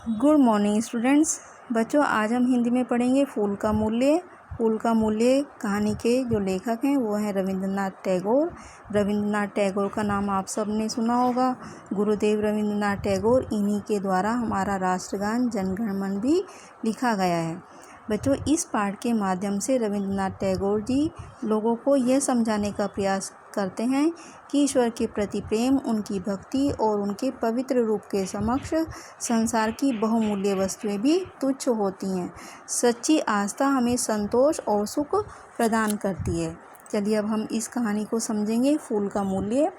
Good morning students. बच्चों, आज हम हिंदी में पढ़ेंगे फूल का मूल्य। फूल का मूल्य कहानी के जो लेखक हैं वो हैं रविंद्रनाथ टैगोर। रविंद्रनाथ टैगोर का नाम आप सब ने सुना होगा। गुरुदेव रविंद्रनाथ टैगोर, इन्हीं के द्वारा हमारा राष्ट्रगान जन गण मन भी लिखा गया है। बच्चों, इस पाठ के माध्यम से रविंद्रनाथ टैगोर जी लोगों को यह समझाने का प्रयास करते हैं कि ईश्वर के प्रति प्रेम, उनकी भक्ति और उनके पवित्र रूप के समक्ष संसार की बहुमूल्य वस्तुएं भी तुच्छ होती हैं। सच्ची आस्था हमें संतोष और सुख प्रदान करती है। चलिए अब हम इस कहानी को समझेंगे। फूल का मूल्य।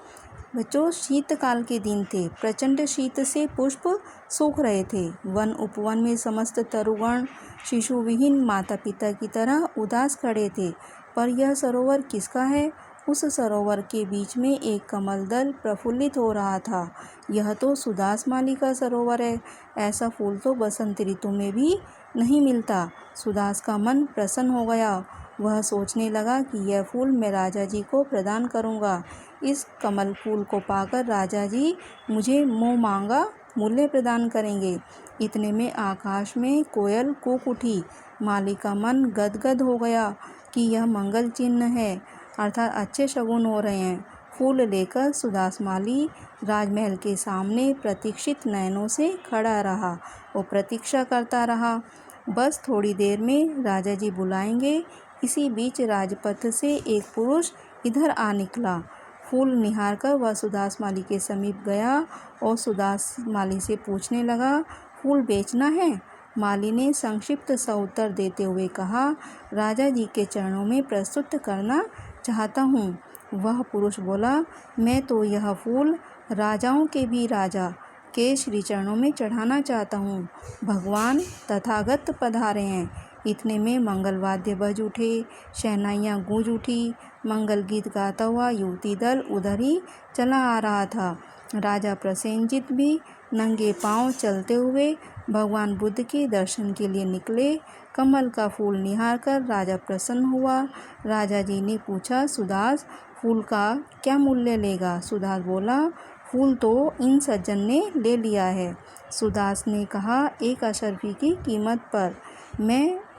बच्चों, शीतकाल के दिन थे। प्रचंड शीत से पुष्प सूख रहे थे। वन उपवन में समस्त तरुगण शिशु विहीन माता पिता की तरह उदास खड़े थे। पर यह सरोवर किसका है? उस सरोवर के बीच में एक कमल दल प्रफुल्लित हो रहा था। यह तो सुदास माली का सरोवर है। ऐसा फूल तो बसंत ऋतु में भी नहीं मिलता। सुदास का मन प्रसन्न हो गया। वह सोचने लगा कि यह फूल मैं राजा जी को प्रदान करूंगा। इस कमल फूल को पाकर राजा जी मुझे मुँह मांगा मूल्य प्रदान करेंगे। इतने में आकाश में कोयल कूक उठी। माली का मन गदगद हो गया कि यह मंगल चिन्ह है, अर्थात अच्छे शगुन हो रहे हैं। फूल लेकर सुदास माली राजमहल के सामने प्रतीक्षित नयनों से खड़ा रहा। वो प्रतीक्षा करता रहा। बस थोड़ी देर में राजा जी बुलाएंगे। इसी बीच राजपथ से एक पुरुष इधर आ निकला। फूल निहार कर वह सुदास माली के समीप गया और सुदास माली से पूछने लगा, फूल बेचना है? माली ने संक्षिप्त सा उत्तर देते हुए कहा, राजा जी के चरणों में प्रस्तुत करना चाहता हूँ। वह पुरुष बोला, मैं तो यह फूल राजाओं के भी राजा के श्री चरणों में चढ़ाना चाहता हूँ। भगवान तथागत पधारे हैं। इतने में मंगल वाद्य बज उठे, शहनाइयाँ गूंज उठी। मंगल गीत गाता हुआ युवती दल उधर ही चला आ रहा था। राजा प्रसेनजित भी नंगे पांव चलते हुए भगवान बुद्ध के दर्शन के लिए निकले। कमल का फूल निहार कर राजा प्रसन्न हुआ। राजा जी ने पूछा, सुदास, फूल का क्या मूल्य लेगा? सुदास बोला, फूल तो इन सज्जन ने ले लिया है। सुदास ने कहा, 1 अशर्फी की कीमत पर।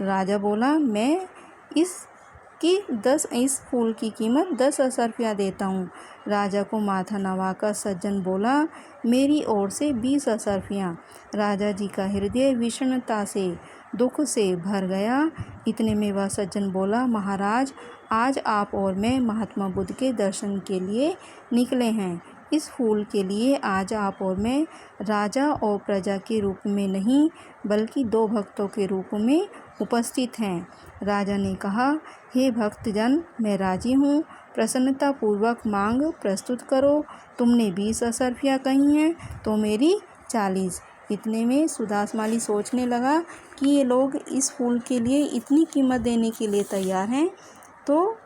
राजा बोला, मैं इस फूल की कीमत 10 अशर्फियाँ देता हूँ। राजा को माथा नवाकर सज्जन बोला, मेरी ओर से 20 अशर्फियाँ। राजा जी का हृदय विषण्णता से, दुख से भर गया। इतने में वह सज्जन बोला, महाराज, आज आप और मैं महात्मा बुद्ध के दर्शन के लिए निकले हैं। इस फूल के लिए आज आप और मैं राजा और प्रजा के रूप में नहीं, बल्कि 2 भक्तों के रूप में उपस्थित हैं। राजा ने कहा, हे भक्तजन, मैं राजी हूँ। प्रसन्नतापूर्वक मांग प्रस्तुत करो। तुमने 20 अशर्फियाँ कही हैं तो मेरी 40। इतने में सुदास माली सोचने लगा कि ये लोग इस फूल के लिए इतनी कीमत देने के लिए तैयार हैं, तो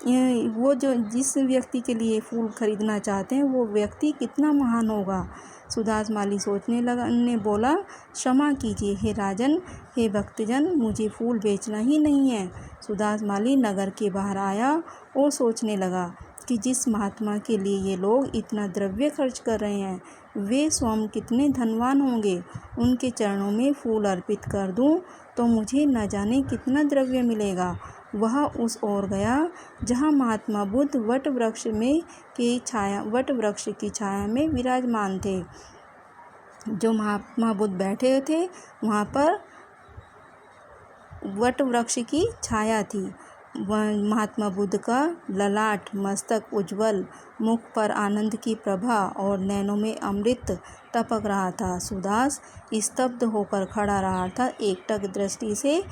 वो जो जिस व्यक्ति के लिए फूल खरीदना चाहते हैं वो व्यक्ति कितना महान होगा। सुदास माली सोचने लगा ने बोला, क्षमा कीजिए हे राजन, हे भक्तजन, मुझे फूल बेचना ही नहीं है। सुदास माली नगर के बाहर आया और सोचने लगा कि जिस महात्मा के लिए ये लोग इतना द्रव्य खर्च कर रहे हैं वे स्वयं कितने धनवान होंगे। उनके चरणों में फूल अर्पित कर दूं तो मुझे न जाने कितना द्रव्य मिलेगा। वह उस ओर गया जहाँ महात्मा बुद्ध वट वृक्ष की छाया में विराजमान थे। जो महात्मा बुद्ध बैठे थे वहाँ पर वट वृक्ष की छाया थी। महात्मा बुद्ध का ललाट मस्तक उज्ज्वल, मुख पर आनंद की प्रभा और नैनों में अमृत टपक रहा था। सुदास स्तब्ध होकर खड़ा रहा, अर्थात एकटक दृष्टि से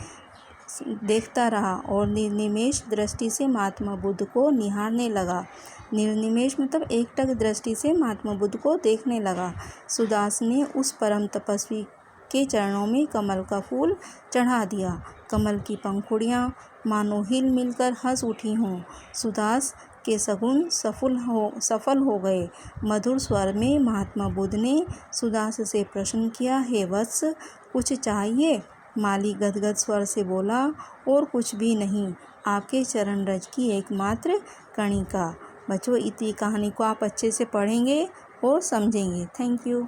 देखता रहा और निर्निमेष दृष्टि से महात्मा बुद्ध को निहारने लगा। निर्निमेष मतलब एकटक दृष्टि से महात्मा बुद्ध को देखने लगा। सुदास ने उस परम तपस्वी के चरणों में कमल का फूल चढ़ा दिया। कमल की पंखुड़ियाँ मानो हिल मिलकर हंस उठी हों। सुदास के सगुन सफल हो गए। मधुर स्वर में महात्मा बुद्ध ने सुदास से प्रश्न किया, हे वत्स, कुछ चाहिए? माली गदगद स्वर से बोला, और कुछ भी नहीं, आपके चरण रज की एकमात्र कणिका। बच्चों, इतनी कहानी को आप अच्छे से पढ़ेंगे और समझेंगे। Thank you.